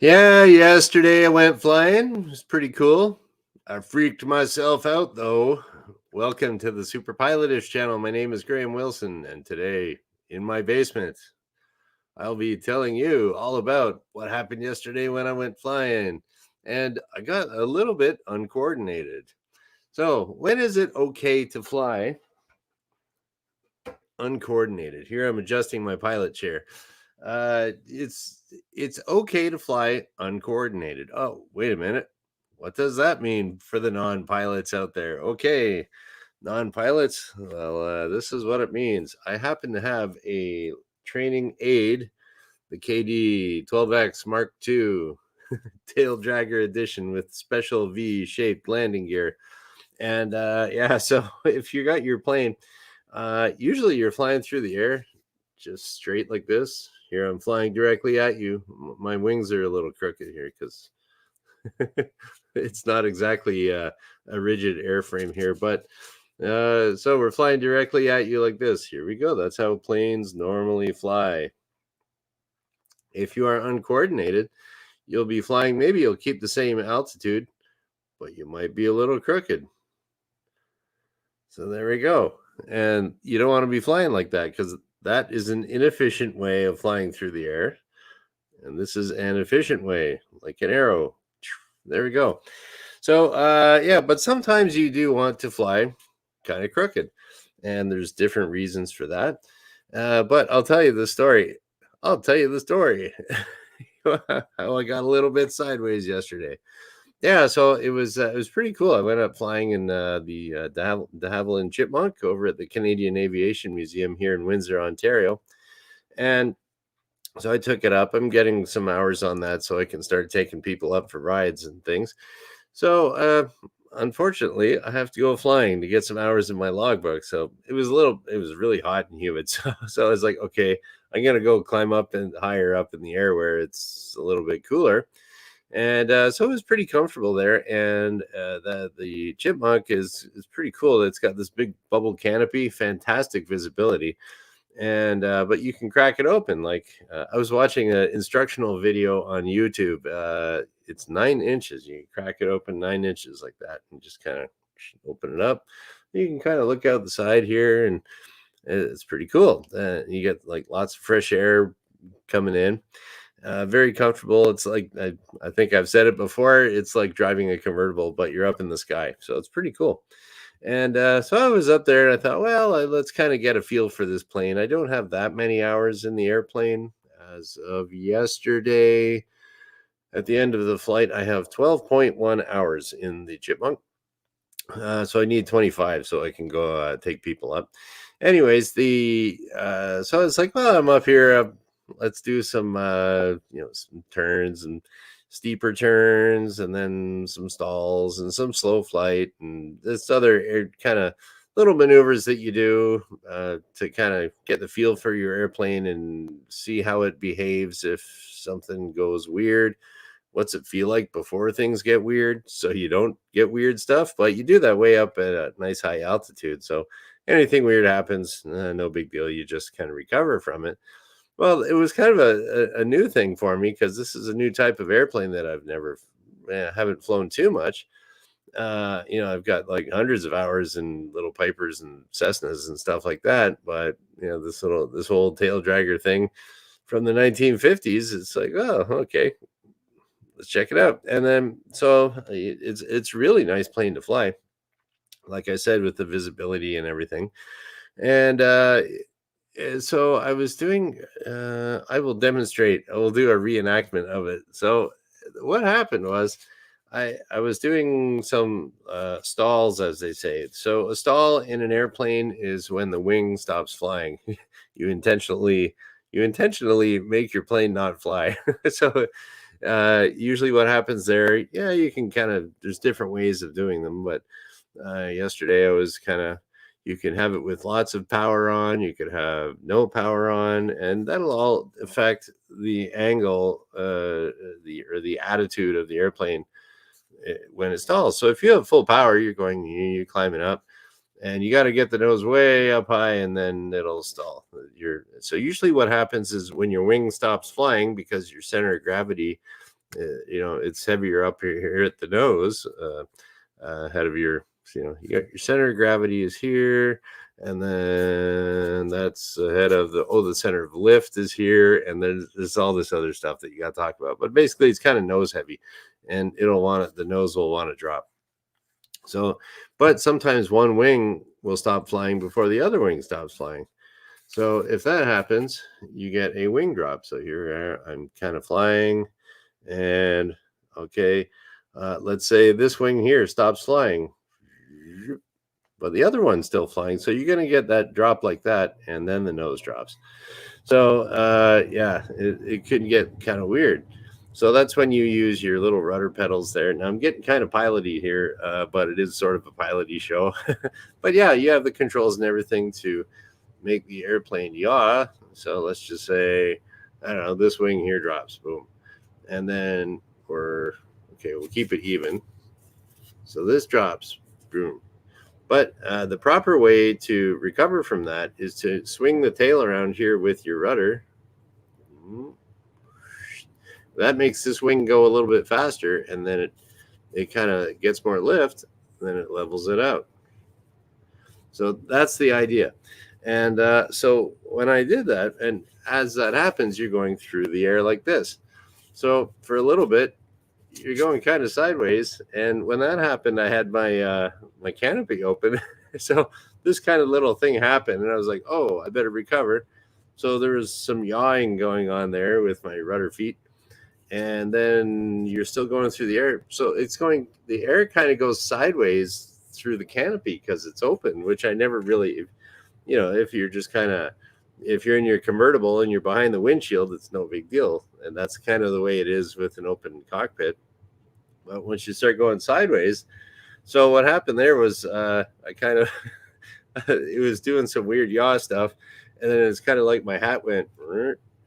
Yeah, yesterday I went flying. It was pretty cool. I freaked myself out though. Welcome to the superpilotish channel. My name is Graham Wilson, and today in my basement, I'll be telling you all about what happened yesterday when I went flying. And I got a little bit uncoordinated. So, when is it okay to fly uncoordinated? Here I'm adjusting my pilot chair. It's okay to fly uncoordinated. Oh, wait a minute. What does that mean for the non-pilots out there? Okay, non-pilots. Well, this is what it means. I happen to have a training aid, the KD 12X Mark II tail dragger edition with special V-shaped landing gear. And yeah, so if you got your plane, usually you're flying through the air just straight like this. Here I'm flying directly at you. My wings are a little crooked here because it's not exactly a rigid airframe here, but so we're flying directly at you like this. Here we go. That's how planes normally fly. If you are uncoordinated, you'll be flying. Maybe you'll keep the same altitude, but you might be a little crooked. So there we go. And you don't want to be flying like that because that is an inefficient way of flying through the air. And this is an efficient way, like an arrow. There we go. So, yeah, but sometimes you do want to fly kind of crooked, and there's different reasons for that. But I'll tell you the story. I'll tell you the story. How I got a little bit sideways yesterday. Yeah, so it was pretty cool. I went up flying in the de Havilland Chipmunk over at the Canadian Aviation Museum here in Windsor, Ontario, and so I took it up. I'm getting some hours on that, so I can start taking people up for rides and things. So, unfortunately, I have to go flying to get some hours in my logbook. So it was really hot and humid. So I was like, okay, I'm gonna go climb up and higher up in the air where it's a little bit cooler. And so it was pretty comfortable there. And the chipmunk is pretty cool. It's got this big bubble canopy, fantastic visibility, and but you can crack it open. Like I was watching an instructional video on YouTube. It's 9 inches. You can crack it open 9 inches like that, and just kind of open it up. You can kind of look out the side here, and it's pretty cool. You get like lots of fresh air coming in. Very comfortable. It's like I think I've said it before. It's like driving a convertible, but you're up in the sky, so it's pretty cool. And so I was up there, and I thought, well, let's kind of get a feel for this plane. I don't have that many hours in the airplane as of yesterday. At the end of the flight, I have 12.1 hours in the Chipmunk. So I need 25 so I can go take people up. Anyways, the so I was like, well, I'm up here. Let's do some some turns and steeper turns, and then some stalls and some slow flight, and this other kind of little maneuvers that you do to kind of get the feel for your airplane and see how it behaves if something goes weird. What's it feel like before things get weird, so you don't get weird stuff? But you do that way up at a nice high altitude, so anything weird happens, no big deal. You just kind of recover from it. Well, it was kind of a new thing for me because this is a new type of airplane that I've never haven't flown too much. I've got like hundreds of hours in little Pipers and Cessnas and stuff like that, but this whole tail dragger thing from the 1950s, it's like, oh, okay, let's check it out. And then so it's really nice plane to fly, like I said, with the visibility and everything. And so I was doing. I will demonstrate. I will do a reenactment of it. So what happened was, I was doing some stalls, as they say. So a stall in an airplane is when the wing stops flying. you intentionally you intentionally make your plane not fly. So usually what happens there, yeah, you can kind of, there's different ways of doing them, but yesterday I was kind of, you can have it with lots of power on, you could have no power on, and that'll all affect the angle, the attitude of the airplane when it stalls. So if you have full power, you're climbing up, and you got to get the nose way up high, and then it'll stall. So usually what happens is when your wing stops flying because your center of gravity it's heavier up here at the nose, ahead of your, you got your center of gravity is here, and then that's ahead of the center of lift is here, and then there's all this other stuff that you got to talk about. But basically, it's kind of nose heavy, and the nose will want to drop. So, but sometimes one wing will stop flying before the other wing stops flying. So if that happens, you get a wing drop. So here I'm kind of flying, and okay, let's say this wing here stops flying, but the other one's still flying. So you're going to get that drop like that, and then the nose drops. So yeah, it could get kind of weird. So that's when you use your little rudder pedals there. Now I'm getting kind of piloty here, but it is sort of a piloty show. But yeah, you have the controls and everything to make the airplane yaw. So let's just say, I don't know, this wing here drops, boom. And then we'll keep it even. So this drops, boom. But the proper way to recover from that is to swing the tail around here with your rudder. That makes this wing go a little bit faster, and then it kind of gets more lift, and then it levels it out. So that's the idea. And so when I did that, and as that happens, you're going through the air like this. So for a little bit, you're going kind of sideways. And when that happened, I had my my canopy open. So this kind of little thing happened, and I was like, oh, I better recover. So there was some yawing going on there with my rudder feet. And then you're still going through the air. So the air kind of goes sideways through the canopy because it's open, which I never really, if you're just if you're in your convertible and you're behind the windshield, it's no big deal. And that's kind of the way it is with an open cockpit. But once you start going sideways, so what happened there was I kind of, it was doing some weird yaw stuff. And then it's kind of like my hat went,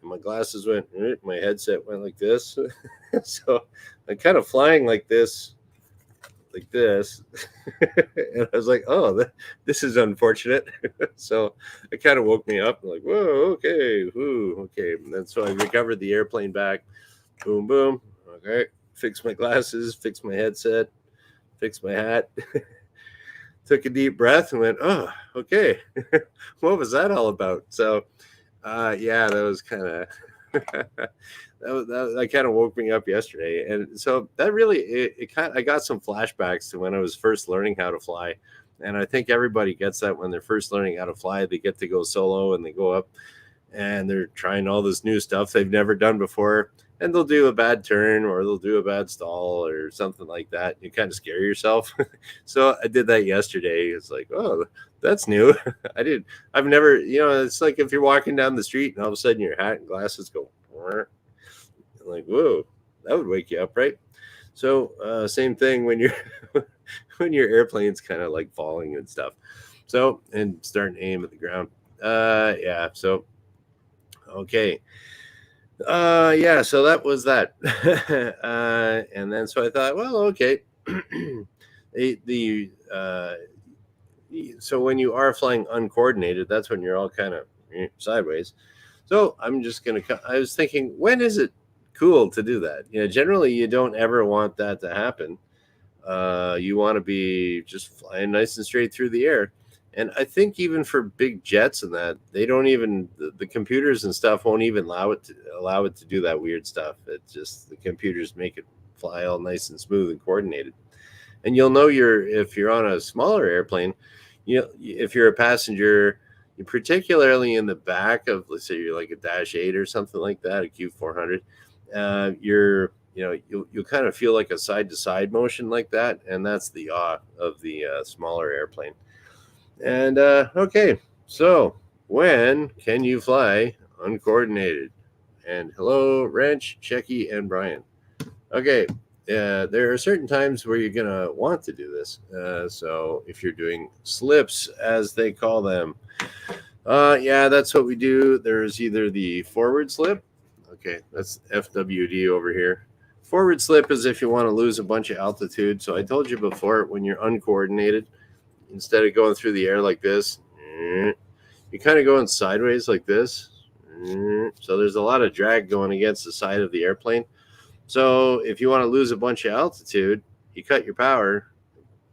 my glasses went, my headset went like this. So I'm kind of flying like this. And I was like, oh, this is unfortunate. So it kind of woke me up. I'm like, whoa, okay, okay. And then so I recovered the airplane back. Boom, boom. Okay, fix my glasses, fix my headset, fix my hat. Took a deep breath and went, oh, okay. What was that all about? So yeah, that was kind of that kind of woke me up yesterday. And so that really I got some flashbacks to when I was first learning how to fly. And I think everybody gets that when they're first learning how to fly. They get to go solo and they go up and they're trying all this new stuff they've never done before, and they'll do a bad turn or they'll do a bad stall or something like that. You kind of scare yourself. So I did that yesterday. It's like, oh, that's new. I've never, it's like if you're walking down the street and all of a sudden your hat and glasses go, like, whoa, that would wake you up, right? So same thing when you're when your airplane's kind of like falling and stuff. So, and starting to aim at the ground. Yeah. So, okay. Yeah. So that was that. And then so I thought, well, okay. So when you are flying uncoordinated, that's when you're all kind of sideways. So I'm just gonna. I was thinking, when is it cool to do that? Generally you don't ever want that to happen. You want to be just flying nice and straight through the air. And I think even for big jets and that, they don't even the computers and stuff won't even allow it to do that weird stuff. It's just the computers make it fly all nice and smooth and coordinated. And you'll know if you're on a smaller airplane, if you're a passenger, particularly in the back of, let's say you're like a Dash 8 or something like that, a Q400, you'll kind of feel like a side to side motion like that, and that's the yaw of the smaller airplane. And okay, so when can you fly uncoordinated? And hello, Wrench, Checky, and Brian. Okay, there are certain times where you're gonna want to do this. So if you're doing slips, as they call them, yeah, that's what we do. There's either the forward slip. Okay, that's FWD over here. Forward slip is if you want to lose a bunch of altitude. So I told you before, when you're uncoordinated, instead of going through the air like this, you're kind of going sideways like this. So there's a lot of drag going against the side of the airplane. So if you want to lose a bunch of altitude, you cut your power,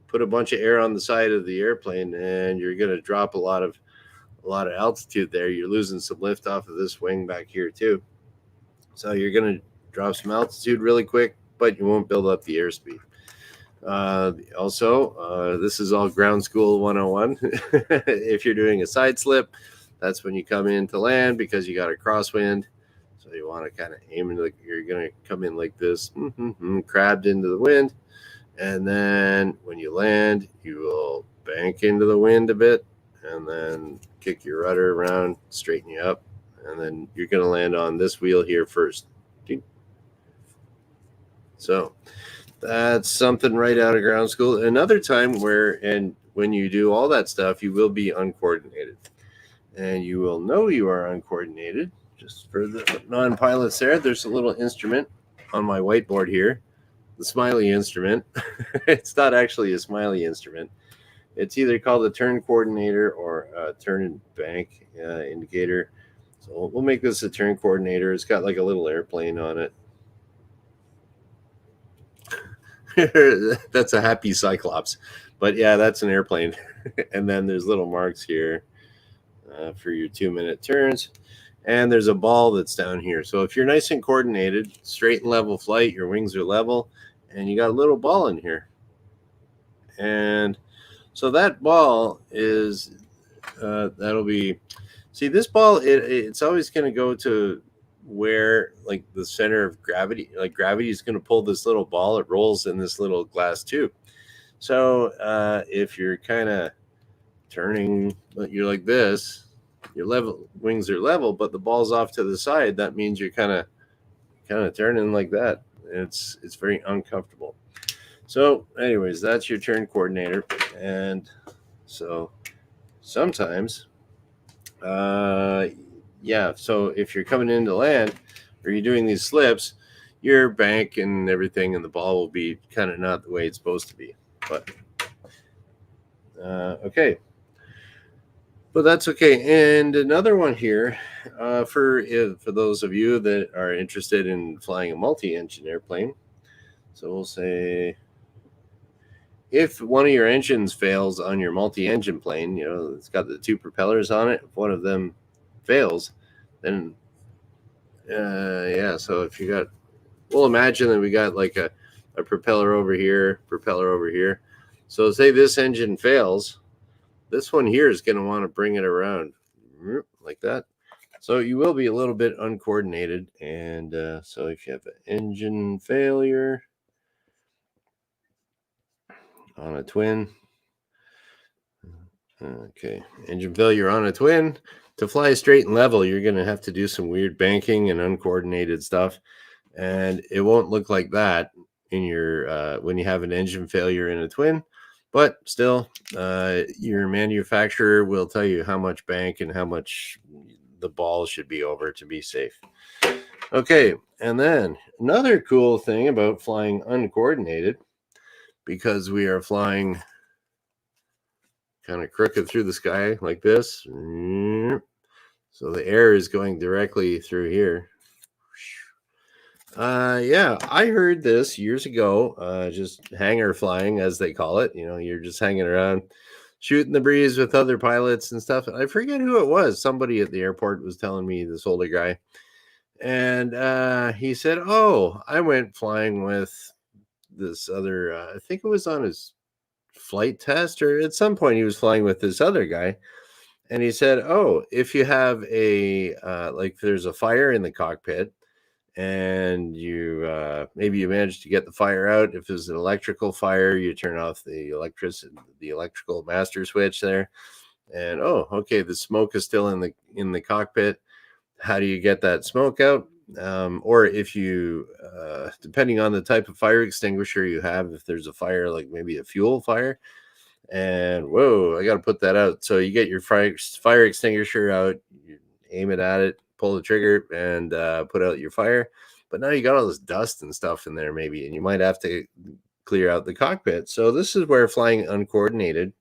put a bunch of air on the side of the airplane, and you're going to drop a lot of altitude there. You're losing some lift off of this wing back here too. So you're going to drop some altitude really quick, but you won't build up the airspeed. Also, this is all ground school 101. If you're doing a side slip, that's when you come in to land because you got a crosswind. So you want to kind of aim into you're going to come in like this, crabbed into the wind. And then when you land, you will bank into the wind a bit and then kick your rudder around, straighten you up. And then you're going to land on this wheel here first. So that's something right out of ground school. Another time when you do all that stuff, you will be uncoordinated. And you will know you are uncoordinated. Just for the non-pilots there's a little instrument on my whiteboard here, the smiley instrument. It's not actually a smiley instrument. It's either called a turn coordinator or a turn and bank indicator. So we'll make this a turn coordinator. It's got like a little airplane on it. That's a happy cyclops, but yeah, that's an airplane. And then there's little marks here for your 2-minute turns, and there's a ball that's down here. So if you're nice and coordinated, straight and level flight, your wings are level, and you got a little ball in here. And so that ball is that'll be, see, this ball, it's always going to go to where like the center of gravity, like gravity is going to pull this little ball. It rolls in this little glass tube. So if you're kind of turning, you're like this, your level wings are level, but the ball's off to the side. That means you're kind of turning like that. It's very uncomfortable. So anyways, that's your turn coordinator. And so sometimes so if you're coming into land or you're doing these slips, your bank and everything and the ball will be kind of not the way it's supposed to be. But okay, but that's okay. And another one here for those of you that are interested in flying a multi-engine airplane. So we'll say if one of your engines fails on your multi-engine plane, it's got the 2 propellers on it. If one of them fails, then so if you got, we'll imagine that we got like a propeller over here. So say this engine fails, this one here is going to want to bring it around like that. So you will be a little bit uncoordinated. And so if you have an engine failure on a twin, engine failure on a twin, to fly straight and level, you're going to have to do some weird banking and uncoordinated stuff. And it won't look like that in your when you have an engine failure in a twin. But still, your manufacturer will tell you how much bank and how much the ball should be over to be safe. Okay, and then another cool thing about flying uncoordinated, because we are flying kind of crooked through the sky like this. So the air is going directly through here. I heard this years ago, just hangar flying, as they call it. You're just hanging around, shooting the breeze with other pilots and stuff. I forget who it was. Somebody at the airport was telling me, this older guy. And he said, oh, I went flying with this other, I think it was on his flight test, or at some point he was flying with this other guy. And he said, oh, if you have like there's a fire in the cockpit, and you maybe you managed to get the fire out. If it's an electrical fire, you turn off the electrical master switch there, and okay, the smoke is still in the cockpit. How do you get that smoke out? Or if you depending on the type of fire extinguisher you have, if there's a fire like maybe a fuel fire, and whoa, I got to put that out. So you get your fire extinguisher out, you aim it at it, pull the trigger, and put out your fire. But now you got all this dust and stuff in there, maybe, and you might have to clear out the cockpit. So this is where flying uncoordinated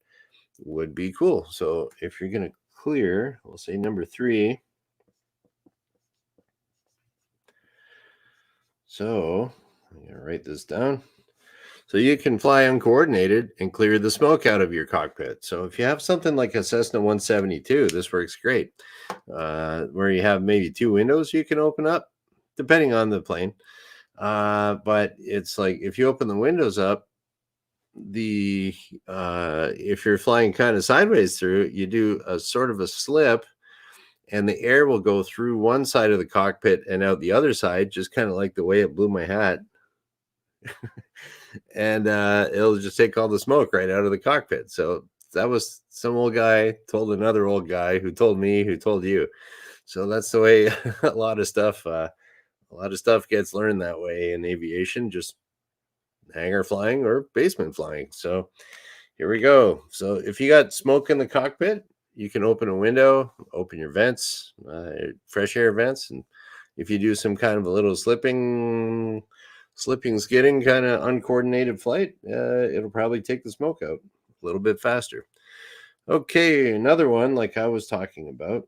would be cool. So if you're going to clear, we'll say number 3. So I'm going to write this down. So you can fly uncoordinated and clear the smoke out of your cockpit. So if you have something like a Cessna 172, this works great. Where you have maybe 2 windows you can open up, depending on the plane. But it's like if you open the windows up, if you're flying kind of sideways through, you do a sort of a slip, and the air will go through one side of the cockpit and out the other side, just kind of like the way it blew my hat. And it'll just take all the smoke right out of the cockpit. So that was some old guy told another old guy who told me who told you. So that's the way a lot of stuff gets learned that way in aviation, just hangar flying or basement flying. So here we go. So if you got smoke in the cockpit, you can open a window, open your vents, fresh air vents, and if you do some kind of a little slipping, skidding kind of uncoordinated flight, it'll probably take the smoke out a little bit faster. Okay, another one like I was talking about.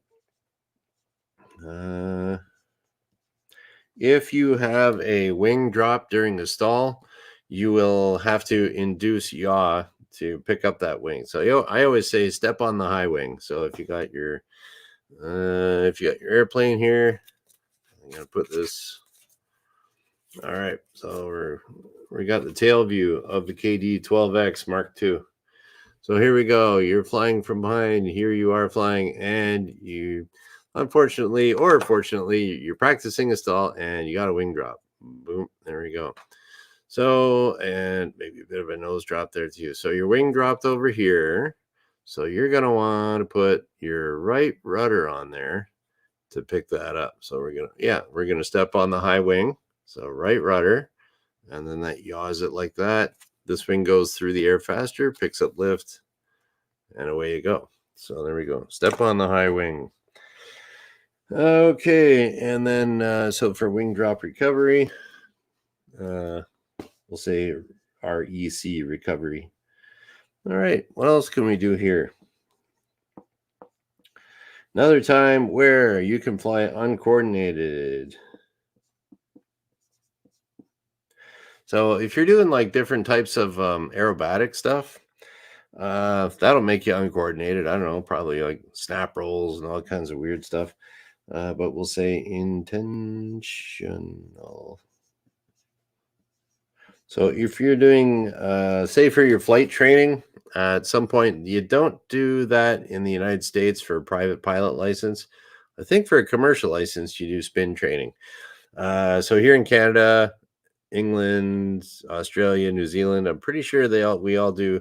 If you have a wing drop during a stall, you will have to induce yaw to pick up that wing. So I always say step on the high wing. So if you got your airplane here, I'm gonna put this. All right, so we got the tail view of the KD-12X Mark II. So here we go. You're flying from behind. Here you are flying, and you, unfortunately or fortunately, you're practicing a stall, and you got a wing drop. Boom, there we go. So, and maybe a bit of a nose drop there too. So your wing dropped over here. So you're going to want to put your right rudder on there to pick that up. So we're going to step on the high wing. So right rudder, and then that yaws it like that. This wing goes through the air faster, picks up lift, and away you go. So there we go. Step on the high wing. Okay, and then so for wing drop recovery, we'll say REC, recovery. All right, what else can we do here? Another time where you can fly uncoordinated. So if you're doing like different types of aerobatic stuff, that'll make you uncoordinated. I don't know, probably like snap rolls and all kinds of weird stuff. But we'll say intentional. So if you're doing, say for your flight training, at some point, you don't do that in the United States for a private pilot license. I think for a commercial license, you do spin training. So here in Canada, England, Australia, New Zealand, I'm pretty sure we all do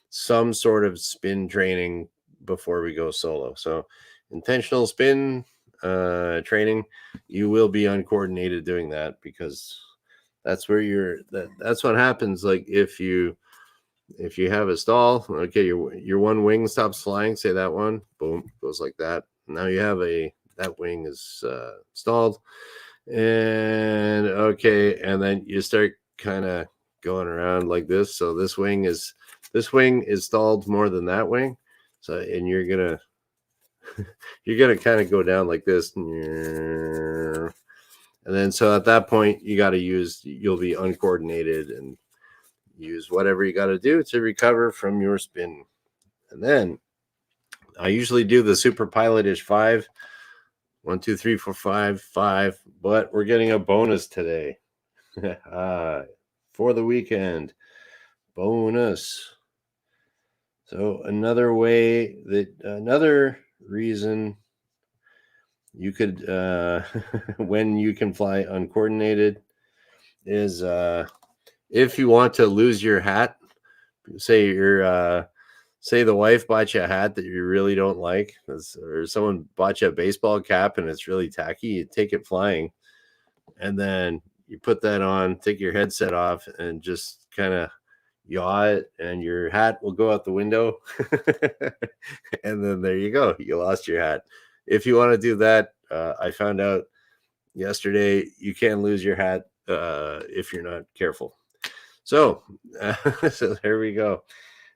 some sort of spin training before we go solo. So intentional spin training, you will be uncoordinated doing that because that's where that's what happens. Like if you have a stall, okay, your one wing stops flying, say that one, boom, goes like that. Now you have that wing is stalled, and okay, and then you start kind of going around like this. So this wing is stalled more than that wing. So and you're gonna kind of go down like this, and then so at that point you'll be uncoordinated and use whatever you got to do to recover from your spin. And then I usually do the superpilotish 5, 1, 2, 3, 4, 5, 5, but we're getting a bonus today. For the weekend bonus. So another reason you could when you can fly uncoordinated is if you want to lose your hat. Say say the wife bought you a hat that you really don't like, or someone bought you a baseball cap and it's really tacky. You take it flying, and then you put that on, take your headset off, and just kind of yaw it, and your hat will go out the window. And then there you go. You lost your hat. If you want to do that, I found out yesterday you can lose your hat if you're not careful. So, so there we go.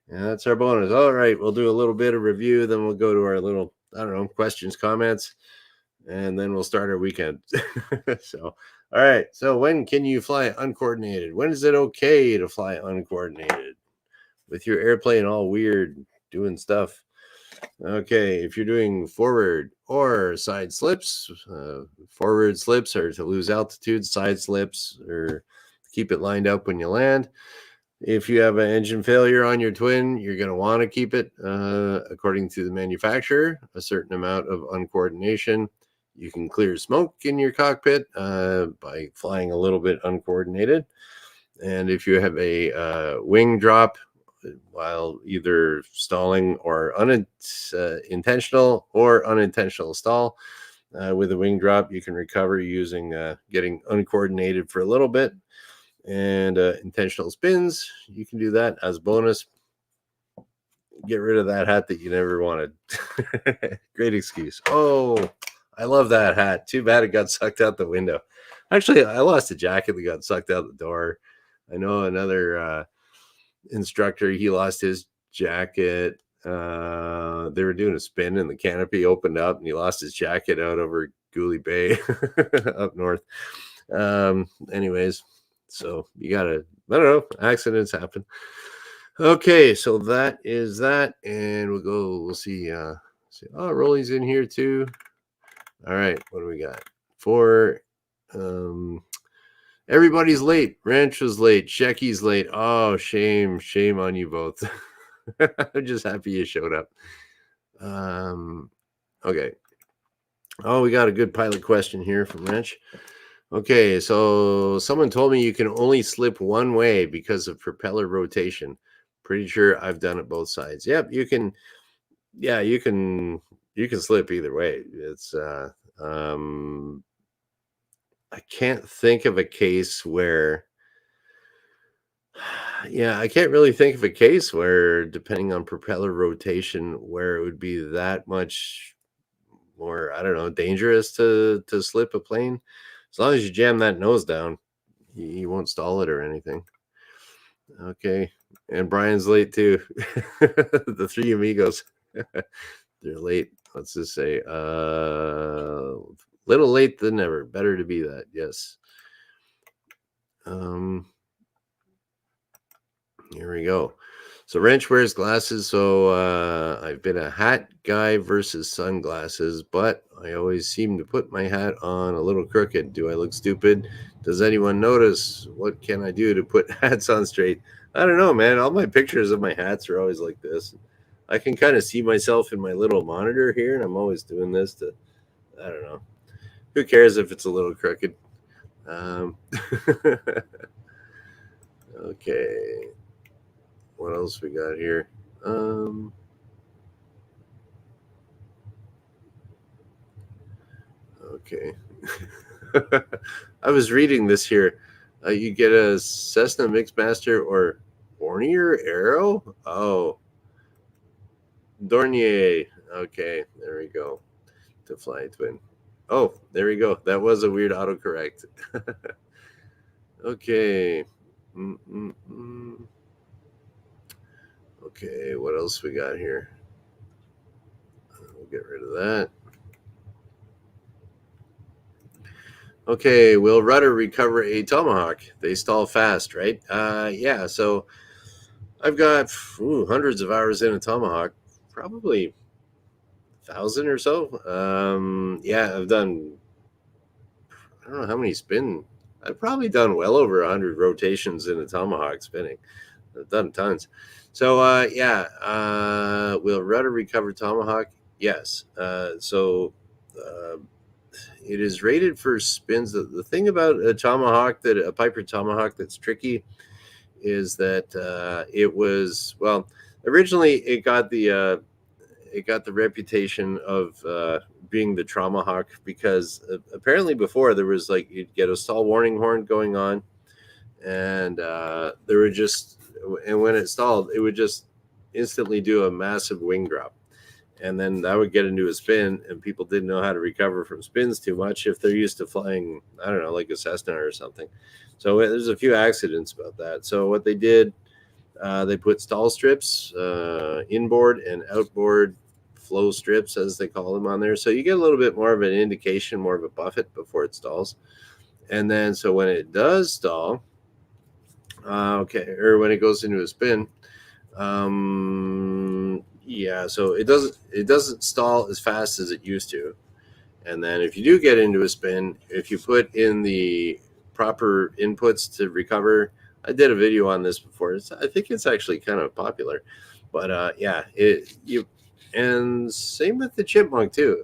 And that's our bonus. All right, we'll do a little bit of review, then we'll go to our little, I don't know, questions, comments. and then we'll start our weekend. So, all right. So, when can you fly uncoordinated? When is it okay to fly uncoordinated with your airplane all weird doing stuff? Okay, if you're doing forward or side slips, forward slips are to lose altitude, side slips or keep it lined up when you land. If you have an engine failure on your twin, you're going to want to keep it, according to the manufacturer, a certain amount of uncoordination. You can clear smoke in your cockpit by flying a little bit uncoordinated. And if you have a wing drop while either stalling or intentional or unintentional stall with a wing drop, you can recover using getting uncoordinated for a little bit. And intentional spins, you can do that as bonus. Get rid of that hat that you never wanted. Great excuse. Oh, I love that hat. Too bad it got sucked out the window. Actually, I lost a jacket that got sucked out the door. I know another instructor, he lost his jacket. They were doing a spin and the canopy opened up and he lost his jacket out over Gooley Bay up north. Anyways, so you gotta, I don't know, accidents happen. Okay, so that is that, and we'll see. Oh, Rolly's in here too. All right, what do we got? For everybody's late. Ranch was late. Shecky's late. Oh, shame on you both. I'm just happy you showed up. Okay. Oh, we got a good pilot question here from Ranch. Okay, so someone told me you can only slip one way because of propeller rotation. Pretty sure I've done it both sides. Yep, you can. Yeah, you can slip either way. It's I can't think of a case where yeah, I can't really think of a case where, depending on propeller rotation, where it would be that much more, I don't know, dangerous to slip a plane. As long as you jam that nose down, you won't stall it or anything. Okay, and Brian's late too. The three amigos, they're late. Let's just say, little late than never. Better to be that. Yes. Here we go. So Wrench wears glasses. So I've been a hat guy versus sunglasses, but I always seem to put my hat on a little crooked. Do I look stupid? Does anyone notice? What can I do to put hats on straight? I don't know, man. All my pictures of my hats are always like this. I can kind of see myself in my little monitor here, and I'm always doing this to, I don't know. Who cares if it's a little crooked? Okay. What else we got here? Okay. I was reading this here. You get a Cessna Mixmaster or Bornier Arrow? Oh, Dornier. Okay, there we go. To fly twin. Oh, there we go. That was a weird autocorrect. Okay. Mm-mm-mm. Okay, what else we got here? We'll get rid of that. Okay, will rudder recover a tomahawk? They stall fast, right? Yeah, so I've got hundreds of hours in a tomahawk, probably 1,000 or so. Yeah, I've done, I don't know how many spin. I've probably done well over 100 rotations in a tomahawk spinning. I've done tons. So yeah, will rudder recover tomahawk? Yes. It is rated for spins. The thing about a tomahawk, that a Piper tomahawk, that's tricky is that it was, well, originally it got the reputation of being the Traumahawk because apparently before there was like, you'd get a stall warning horn going on, and there would just, and when it stalled, it would just instantly do a massive wing drop, and then that would get into a spin, and people didn't know how to recover from spins too much if they're used to flying, I don't know, like a Cessna or something. So there's a few accidents about that. So what they did, they put stall strips inboard and outboard flow strips, as they call them, on there. So you get a little bit more of an indication, more of a buffet before it stalls. And then, so when it does stall, or when it goes into a spin, yeah, so it doesn't stall as fast as it used to. And then if you do get into a spin, if you put in the proper inputs to recover, I did a video on this before. I think it's actually kind of popular, but yeah, and same with the Chipmunk too.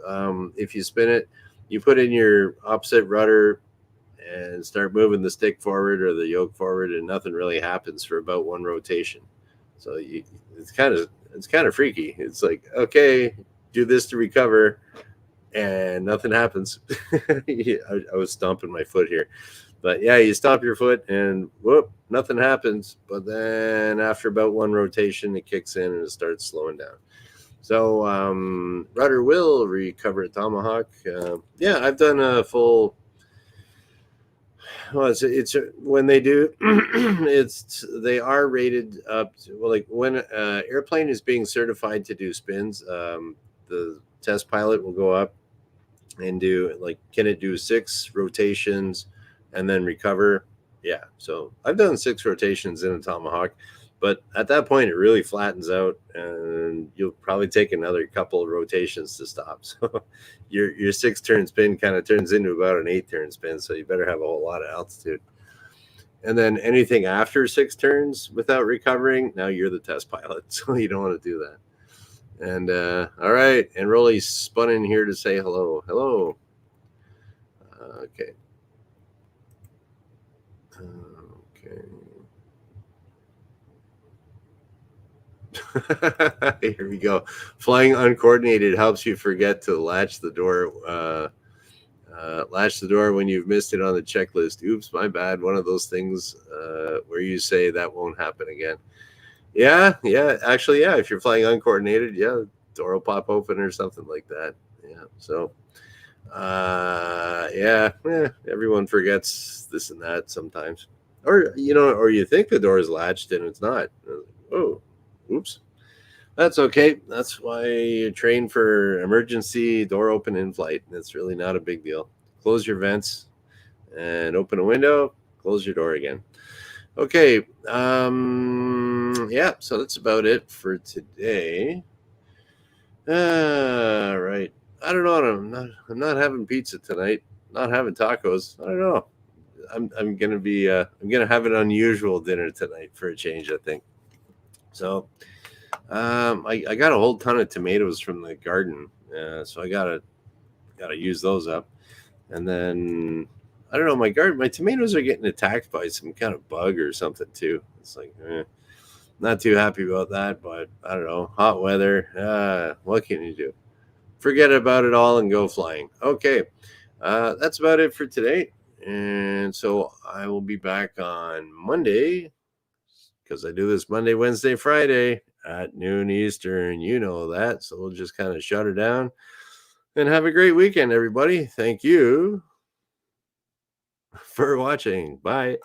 If you spin it, you put in your opposite rudder and start moving the stick forward or the yoke forward, and nothing really happens for about one rotation. So it's kind of freaky. It's like, okay, do this to recover, and nothing happens. I was stomping my foot here, but yeah, you stomp your foot and whoop, nothing happens. But then after about one rotation, it kicks in and it starts slowing down. So rudder will recover a tomahawk. Yeah, I've done a full. Well, it's when they do, they are rated up to, well, like when airplane is being certified to do spins, the test pilot will go up and do, like, can it do 6 rotations and then recover? Yeah, so I've done 6 rotations in a tomahawk, but at that point it really flattens out, and you'll probably take another couple of rotations to stop. So your 6-turn spin kind of turns into about an 8-turn spin, so you better have a whole lot of altitude. And then anything after 6 turns without recovering, now you're the test pilot, so you don't want to do that. And all right, and Rolly's spun in here to say hello. Hello. Okay. Okay. Here we go. Flying uncoordinated helps you forget to latch the door. Latch the door when you've missed it on the checklist. Oops, my bad. One of those things where you say that won't happen again. Yeah. Actually, yeah. If you're flying uncoordinated, yeah, door will pop open or something like that. Yeah. So, yeah. Everyone forgets this and that sometimes, or you think the door is latched and it's not. Oh, oops. That's okay. That's why you train for emergency door open in flight. It's really not a big deal. Close your vents and open a window. Close your door again. Okay. Yeah. So that's about it for today. Right. I don't know. I'm not having pizza tonight. Not having tacos. I don't know. I'm gonna have an unusual dinner tonight for a change, I think. So I got a whole ton of tomatoes from the garden, so I gotta use those up. And then I don't know, my tomatoes are getting attacked by some kind of bug or something too. It's like, not too happy about that, but I don't know. Hot weather. What can you do? Forget about it all and go flying. Okay, that's about it for today. And so I will be back on Monday, because I do this Monday, Wednesday, Friday at noon Eastern. You know that. So we'll just kind of shut her down and have a great weekend, everybody. Thank you for watching. Bye.